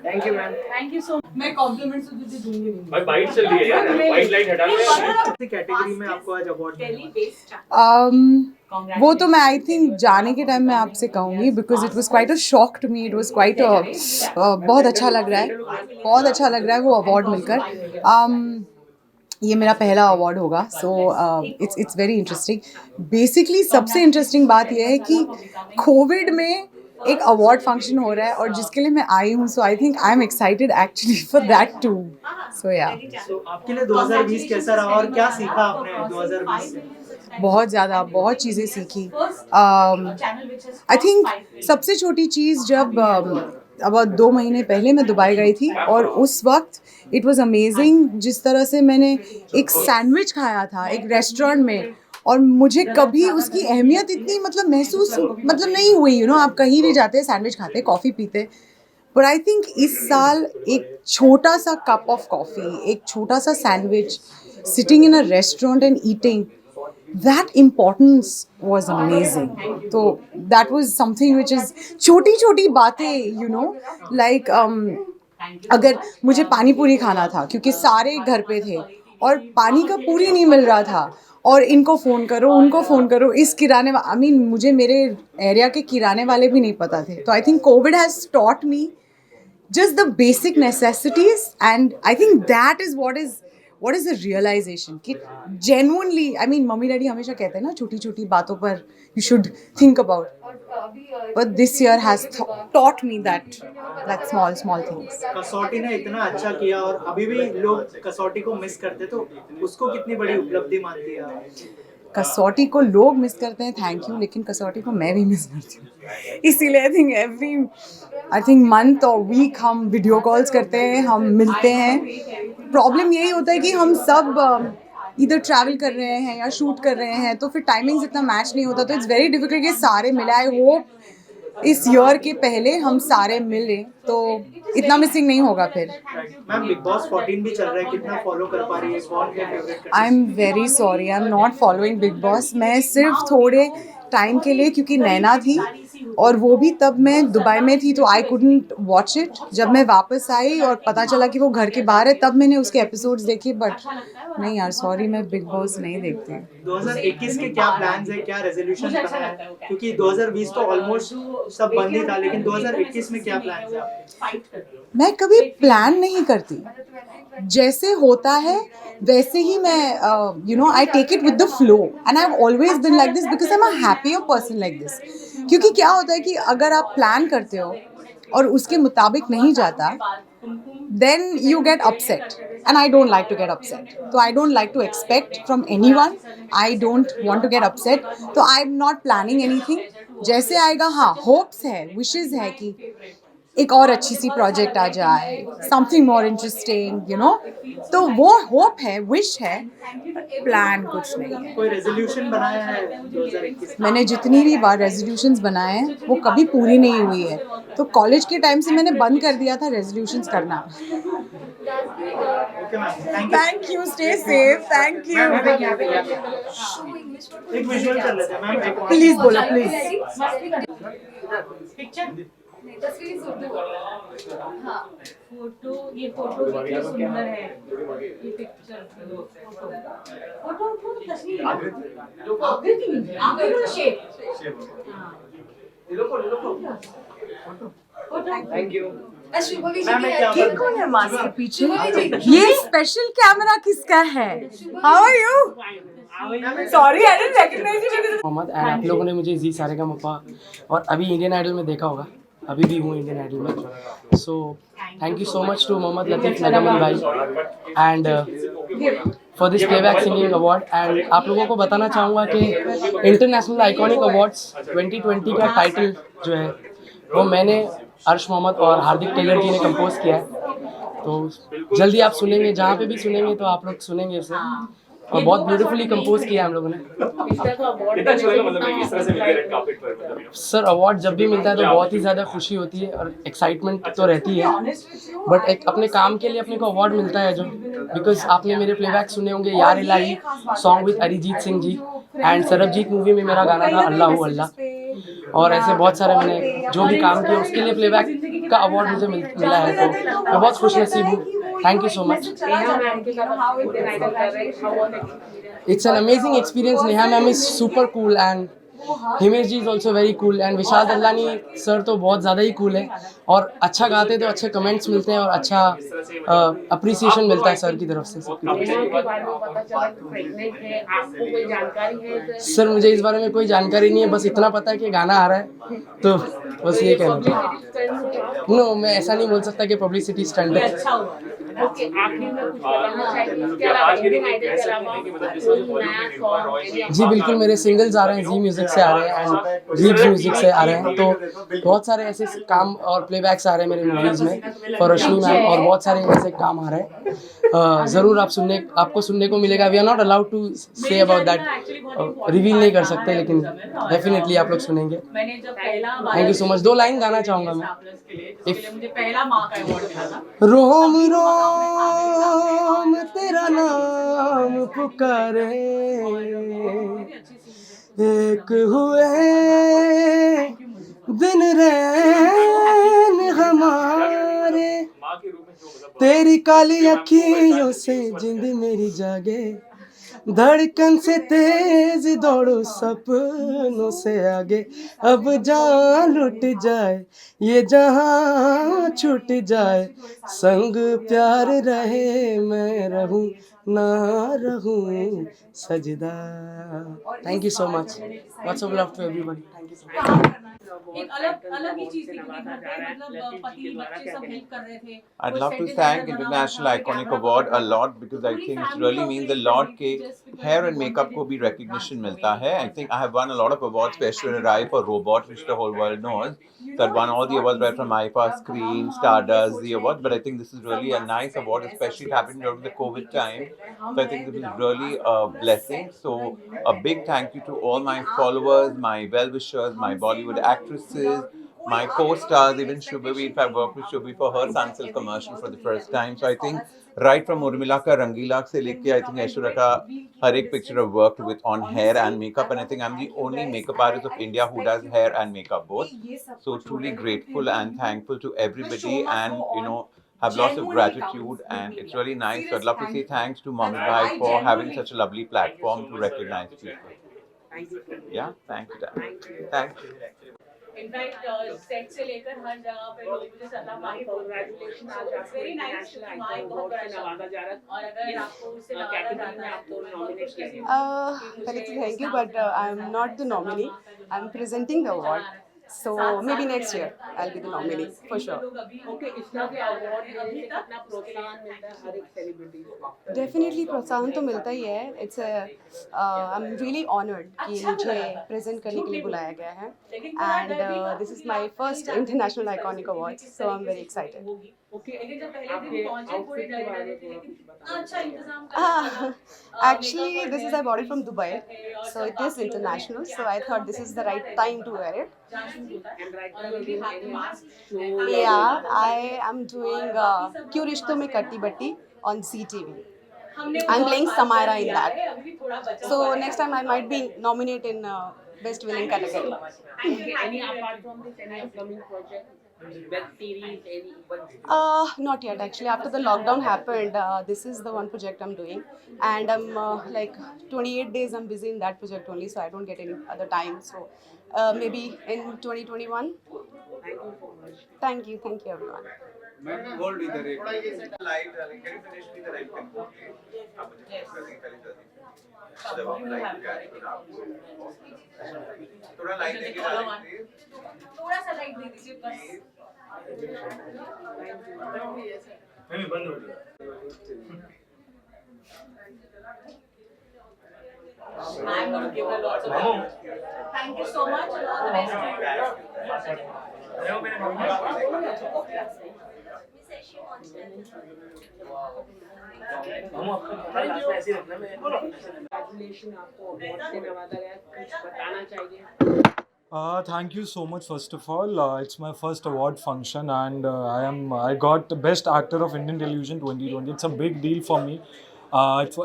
Thank you ma'am. मैं compliments तो तुझे दूंगी नहीं। भाई वाइट चल रही है यार, वाइट लाइट हटा लो। कैटेगरी में आपको आज अवार्ड वो तो मैं आई थिंक जाने के टाइम मैं आपसे कहूँगी because it was quite a shock to me, it was quite बहुत अच्छा लग रहा है, बहुत अच्छा लग रहा है वो अवार्ड मिलकर। ये मेरा पहला अवार्ड होगा, so it's very interesting. Basically सबसे इंटरेस्टिंग बात यह है कि कोविड में एक अवार्ड फंक्शन हो रहा है और जिसके लिए मैं आई हूँ, so I think I am excited actually for that too. So या आपके लिए 2020 कैसा रहा और क्या सीखा आपने 2020 से? बहुत ज़्यादा, बहुत चीज़ें सीखी। आई थिंक सबसे छोटी चीज़ जब अब 2 महीने पहले मैं दुबई गई थी और उस वक्त इट वाज अमेजिंग जिस तरह से मैंने एक सैंडविच खाया था एक रेस्टोरेंट में, और मुझे कभी उसकी अहमियत इतनी महसूस नहीं हुई। यू नो, आप कहीं भी जाते हैं सैंडविच खाते, कॉफ़ी पीते, पर आई थिंक इस साल एक छोटा सा कप ऑफ कॉफ़ी, एक छोटा सा sandwich, sitting in a restaurant and eating, that importance was amazing. So that was something which is छोटी छोटी बातें, you know, like अगर मुझे पानी पूरी खाना था क्योंकि सारे घर पे थे और पानी का पूरी नहीं मिल रहा था, और इनको फ़ोन करो उनको फ़ोन करो, इस किराने आई मीन मुझे मेरे एरिया के किराने वाले भी नहीं पता थे। तो I think Covid has taught me just the basic necessities, and I think that is what is the realization कि genuinely, I mean mummy daddy हमेशा कहते हैं ना छोटी छोटी बातों पर you should think about, but this year has taught me that small things. कसौटी ने इतना अच्छा किया और अभी भी लोग कसौटी को मिस करते, तो उसको कितनी बड़ी उपलब्धि मानती है आप? कसौटी को लोग मिस करते हैं, थैंक यू, लेकिन कसौटी को मैं भी मिस करती हूँ। इसीलिए आई थिंक मंथ और वीक हम वीडियो कॉल्स करते हैं, हम मिलते हैं। प्रॉब्लम यही होता है कि हम सब इधर ट्रैवल कर रहे हैं या शूट कर रहे हैं, तो फिर टाइमिंग्स इतना मैच नहीं होता, तो इट्स वेरी डिफिकल्ट कि सारे मिले। आई होप इस ईयर के पहले हम सारे मिले तो इतना मिसिंग नहीं होगा फिर। मैम बिग बॉस 14 भी चल रहा है, कितना फॉलो कर पा रही है? कौन है favourite? I am very sorry, I am not following big boss. मैं सिर्फ थोड़े टाइम के लिए, क्योंकि नैना थी और वो भी तब मैं दुबई में थी, तो आई कुडंट वॉच इट। जब मैं वापस आई और पता चला कि वो घर के बाहर है, तब मैंने उसके एपिसोड्स देखे, बट नहीं यार सॉरी, मैं बिग बॉस नहीं देखती। 2021 के क्या प्लान्स है, क्या रेजोल्यूशन बनाया है? क्योंकि 2020 तो ऑलमोस्ट सब बंद ही था, लेकिन 2021 में क्या प्लान्स है आपके? मैं कभी प्लान नहीं करती, जैसे होता है वैसे ही मैं you know I take it with the flow, and I have always been like this because I am a happier person like this. क्योंकि क्या होता है कि अगर आप प्लान करते हो और उसके मुताबिक नहीं जाता, then you get upset, and I don't like to get upset, so I don't like to expect from anyone, I don't want to get upset, so I'm not planning anything। जैसे आएगा, हाँ होप्स है, wishes है कि एक और अच्छी सी project आ जाए, something more interesting, you know, तो वो होप है, विश है, प्लान कुछ नहीं है। कोई रेजोल्यूशन बनाया है 2021 में? मैंने जितनी भी बार रेजोल्यूशंस बनाए हैं वो कभी पूरी नहीं हुई है, तो कॉलेज के टाइम से मैंने बंद कर दिया था रेजोल्यूशंस करना। Okay ma'am, thank you, stay safe, thank you. एक विजुअल कर लेते हैं मैम, एक प्लीज बोलो, प्लीज। फोटो, ये फोटो कितनी सुंदर है, ये पिक्चर फोटो तस्वीर आगे शेप। Thank you. ये कौन है मास्क के पीछे? ये स्पेशल कैमरा किसका है? How are you? Sorry, I didn't recognise you. Mohammed, and आप लोगों ने मुझे जी सारेगामापा और अभी इंडियन आइडल में देखा होगा, अभी भी हूँ इंडियन आइडल में। So thank you so much to Mohammad Latif Nagman भाई and for this playback singing award. And आप लोगों को बताना चाहूँगा कि इंटरनेशनल आइकॉनिक अवार्ड्स 2020 का टाइटल जो है वो मैंने, अर्श मोहम्मद और हार्दिक टेलर जी ने कंपोज किया है। तो जल्दी आप सुनेंगे, जहाँ पे भी सुनेंगे तो आप लोग सुनेंगे उसे। और बहुत ब्यूटीफुली कंपोज किया हम लोगों ने। कितना अच्छा लगा मतलब कि इस तरह से मिलके रेड कार्पेट पर मतलब सर अवार्ड जब भी मिलता है तो बहुत ही ज़्यादा खुशी होती है और एक्साइटमेंट तो रहती है, बट एक अपने काम के लिए अपने को अवार्ड मिलता है जो, बिकॉज आपने मेरे प्लेबैक सुने होंगे यार इलाही song with Arijit Singh ji, and Sarbjit movie में मेरा गाना था अल्लाह हू अल्लाह, और ऐसे बहुत सारे मैंने जो भी काम किया उसके लिए प्लेबैक का अवार्ड मुझे मिला है, तो मैं बहुत खुश नसीब हूँ। Thank you so much. It's an amazing experience. Neha ma'am is super cool and Himesh ji is also very cool and Vishal Dadlani sir तो बहुत ज़्यादा ही कूल है, और अच्छा गाते तो अच्छे कमेंट्स मिलते हैं और अच्छा अप्रिसिएशन मिलता है सर की तरफ से। सर मुझे इस बारे में कोई जानकारी नहीं है, बस इतना पता है कि गाना आ रहा है, तो बस ये कहना। नो, मैं ऐसा नहीं बोल सकता कि पब्लिसिटी स्टंट है। जी बिल्कुल, मेरे सिंगल्स आ रहे हैं, जी म्यूजिक से आ रहे हैं एंड रीब्स म्यूजिक से आ रहे हैं, तो बहुत सारे ऐसे काम और प्लेबैक्स आ रहे हैं मेरे मूवीज में फॉर रश्मि मैम, और बहुत सारे ऐसे काम आ रहे हैं। ज़रूर आपको सुनने को मिलेगा। We are not allowed to say about that, reveal नहीं कर सकते, लेकिन डेफिनेटली आप लोग सुनेंगे। Thank you so much. 2 line गाना चाहूँगा मैं। रोम रोम तेरा नाम पुकारे, एक हुए दिन रैन हमारे, तेरी काली अखियों से जिंद मेरी जागे, धड़कन से तेज दौड़ो सपनों से आगे, अब जान लुट जाए ये जहां छूट जाए, संग प्यार रहे मैं रहूं ना रहूं सजदा। Thank you so much. Lots of love to everyone. Thank you so much. एक अलग ही चीज थी, क्योंकि घर पे मतलब पति बच्चे सब हेल्प कर रहे थे। I'd love to thank International Iconic Award a lot because I think it really means a lot कि hair and makeup को भी recognition मिलता है. I think I have won a lot of awards for Aishwarya Rai for Robot, which the whole world knows. So I've won all the awards right from IFA, Screen, Stardust, the awards. But I think this is really a nice award, especially it happened during the COVID time. So I think this is really a blessing. So a big thank you to all my followers, my well-wishers, my Bollywood actresses, my co-stars, even Shubhavi. In fact, I worked with Shubhavi for her Sunsilk commercial for the first time. So I think right from Urmila ka Rangila se leke, I think Aishwarya ka har ek picture I've worked with on hair and makeup, and I think I'm the only makeup artist of India who does hair and makeup both. So truly grateful and thankful to everybody, and you know, have lots of gratitude, and it's really nice. So I'd love to say thanks to Mommy Bhai for having such a lovely platform to recognize people. Yeah, thanks. Thanks. In fact set से लेकर हर जगह पे लोग मुझे सलाम भाई congratulation आज आपको वेरी नाइस माय बहुत बड़ा नवाजा जा रहा है, और अगर आपको उससे नवाजा जाता है आपको नॉमिनेट करेंगे। Parithi, thank you, but I'm not the nominee. I'm presenting the award. So maybe next year I'll be the nominee for sure. Okay, इस तरह के अवार्ड अभी तक कितना प्रोत्साहन मिलता है हर एक सेलिब्रिटी को? Definitely प्रोत्साहन तो मिलता ही है. I'm really honored कि मुझे present करने के लिए बुलाया गया है, and this is my first International Iconic Awards, so I'm very excited. Okay, लेकिन जब पहले दिन पहुंचे थोड़ी डर थे, लेकिन अच्छा इंतजाम कर Actually, this is I bought it from Dubai, so it is international. So I thought this is the right time to wear it. Yeah, I am doing Kyun Rishton Mein Katti Batti on CTV. I'm playing Samara in that. So next time I might be nominated in Best Villain category. Any apart from this, any upcoming project? Web series, any? Not yet actually. After the lockdown happened, this is the one project I'm doing, and I'm like 28 days I'm busy in that project only, so I don't get any other time. So maybe in 2021. Thank you everyone. Hold इधर एक light can you finish with the right tempo? थोड़ा light देके डालिए, थोड़ा सा light दे दीजिए बस। नहीं बंद हो गया। I'm going to give her lots of love. Thank you so much and all the best. मैं Congratulations आपको अवार्ड से नवाजा गया, कुछ बताना चाहिए? Thank you so much. First of all, it's my first award function, and I got Best Actor of Indian Television 2020. It's a big deal for me.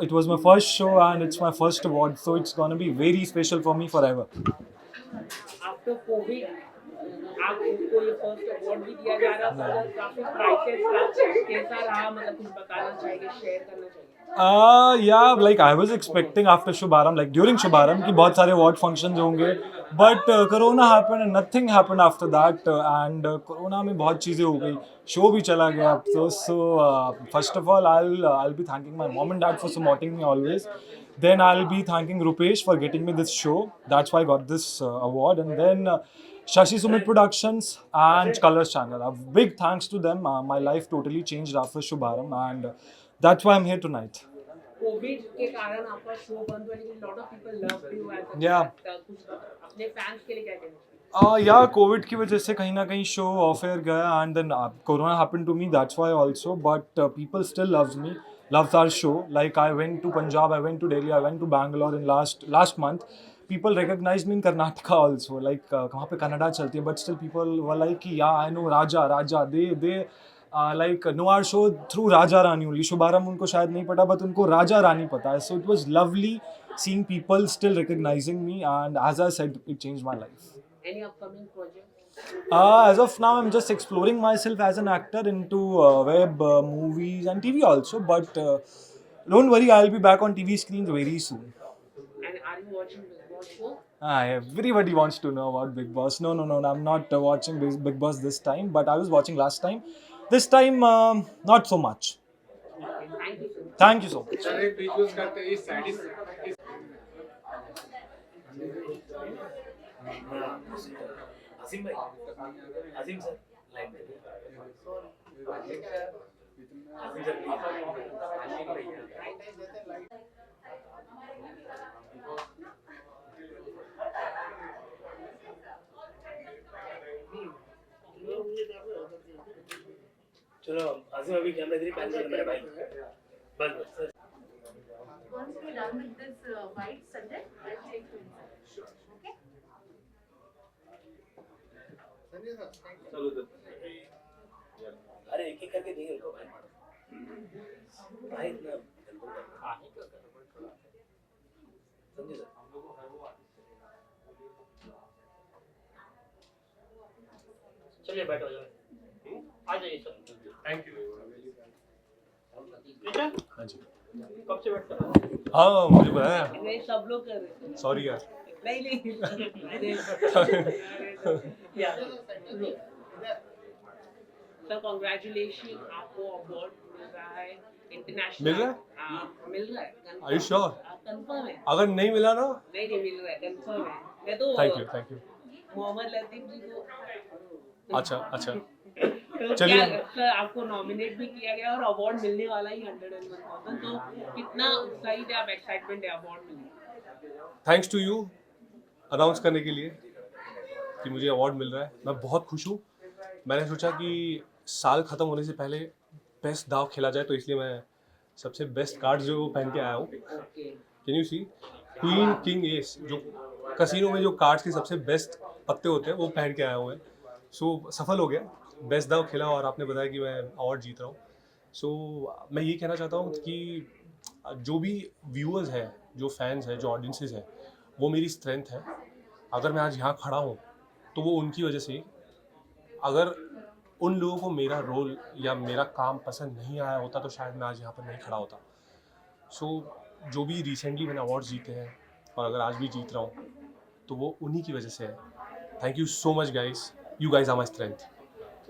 It was my first show, and it's my first award, so it's gonna be very special for me forever. After Covid आपको ये first award भी दिया जा रहा था, काफी prices का कैसा रहा, मतलब कुछ बताना चाहिए, शेयर करना चाहिए? Yeah, like I was expecting after Shubharam, like during Shubharam, कि बहुत सारे award functions होंगे, but Corona happened and nothing happened after that, and Corona में बहुत चीज़ें हो गई, show भी चला गया, so first of all I'll be thanking my mom and dad for supporting me always. Then I'll be thanking Rupesh for getting me this show. That's why I got this award. And then Shashi Sumit Productions and Colors Channel. A big thanks to them. My life totally changed after Shubharam, and that's why I'm here tonight. COVID के कारण आपका show बंद हुआ, लेकिन lot of people loved you as Yeah. कुछ अपने fans के लिए क्या कहना चाहिए? Yeah, COVID की वजह से कहीं ना कहीं show off air गया, and then Corona happened to me. That's why also. But people still loves me, loves our show. Like I went to Punjab, I went to Delhi, I went to Bangalore in last month. People recognized me in Karnataka also. Like वहाँ पे कन्नड़ा चलती है, but still people were like कि yeah, I know Raja. They like know our show through Raja Rani only. Shubharam उनको शायद नहीं पता, but उनको Raja Rani पता है. So it was lovely seeing people still recognizing me, and as I said, it changed my life. Any upcoming projects? As of now, I'm just exploring myself as an actor into web, movies, and TV also. But don't worry, I'll be back on TV screens very soon. And are you watching Big Boss show? Everybody wants to know about Big Boss. No, I'm not watching Big Boss this time, but I was watching last time. This time, not so much. Thank you so much. Thank you so much. असीम भाई, असीम sir, line पे। असीम sir, चलो असीम अभी camera इधर ही pan कर मेरा भाई, बस sir. Once we're done with this white subject, I'll take you inside. Okay? चलो तो अरे एक एक करके देंगे उनको भाई भाई इतना समझे सर चलिए बैठो जाओ आ जाइए सर थैंक यू हाँ जी। कब से बैठते हो? हाँ मुझे बताया। नहीं, सब लोग कर रहे हैं। सॉरी यार। नहीं सर, कॉन्ग्रेचुलेशन, आपको अवार्ड मिल रहा है इंटरनेशनल। मिल रहा है? हाँ मिल रहा है। Are you sure? कंफर्म है? अगर नहीं मिला ना? नहीं मिल रहा है, कंफर्म है। मैं तो थैंक यू। मोहम्मद लतीफ जी को अच्छा तो चलिए। सर आपको नॉमिनेट भी किया गया और अवार्ड मिलने वाला ही 101,000, तो कितना उत्साहित है आप, एक्साइटमेंट है अवार्ड मिलने? थैंक्स टू यू अनाउंस करने के लिए कि मुझे अवार्ड मिल रहा है। मैं बहुत खुश हूँ। मैंने सोचा कि साल ख़त्म होने से पहले बेस्ट दाव खेला जाए, तो इसलिए मैं सबसे बेस्ट कार्ड जो वो पहन के आया हूँ। Can you see queen king ace, जो कसिनो में जो कार्ड्स के सबसे बेस्ट पत्ते होते हैं वो पहन के आया हुआ है। सो सफल हो गया, बेस्ट दाव खेला और आपने बताया कि मैं अवार्ड जीत रहा हूँ। सो मैं ये कहना चाहता हूँ कि जो भी व्यूअर्स हैं, जो फैंस हैं, जो ऑडियंसेस हैं, वो मेरी स्ट्रेंथ है। अगर मैं आज यहाँ खड़ा हूँ तो वो उनकी वजह से। अगर उन लोगों को मेरा रोल या मेरा काम पसंद नहीं आया होता तो शायद मैं आज यहाँ पर नहीं खड़ा होता। सो जो भी रिसेंटली मैंने अवार्ड्स जीते हैं और अगर आज भी जीत रहा हूँ तो वो उन्हीं की वजह से है। Thank you so much guys, you guys are my strength.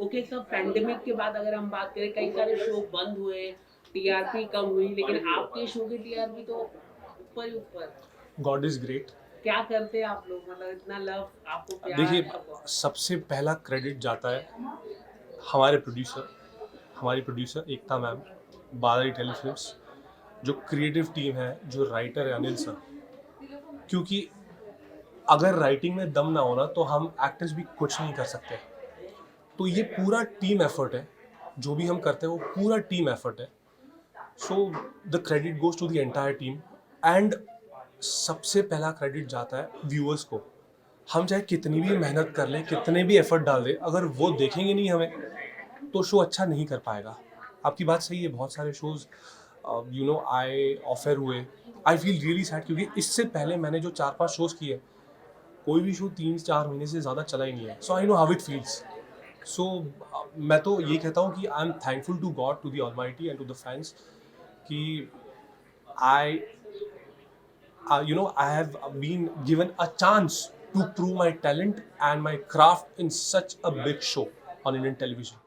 Okay sir, pandemic के बाद अगर हम बात करें, कई सारे शो बंद हुए, टीआरपी कम हुई, लेकिन आपके शो की टीआरपी तो ऊपर ही ऊपर। God is great. क्या करते हैं आप लोग, मतलब इतना लव आपको प्यार? देखिए, सबसे पहला क्रेडिट जाता है हमारे हमारी प्रोड्यूसर एकता मैम, बालाजी टेलीफिल्म्स, जो क्रिएटिव टीम है, जो राइटर है अनिल सर। क्योंकि अगर राइटिंग में दम ना होना तो हम एक्टर्स भी कुछ नहीं कर सकते। तो ये पूरा टीम एफर्ट है, जो भी हम करते हैं वो पूरा टीम एफर्ट है। So the credit goes to the entire team and सबसे पहला क्रेडिट जाता है व्यूअर्स को. हम चाहे कितनी भी मेहनत कर लें, कितने भी एफर्ट डाल दें, अगर वो देखेंगे नहीं हमें तो शो अच्छा नहीं कर पाएगा. आपकी बात सही है, बहुत सारे शोज़ यू नो आए ऑफर हुए. आई फील रियली सैड क्योंकि इससे पहले मैंने जो 4-5 शोज़ किए, कोई भी शो 3-4 महीने से ज़्यादा चला ही नहीं है. So I know how it feels. So मैं तो ये कहता हूँ कि I am thankful to God, to the almighty and to the fans कि I you know, I have been given a chance to prove my talent and my craft in such a big show on Indian television.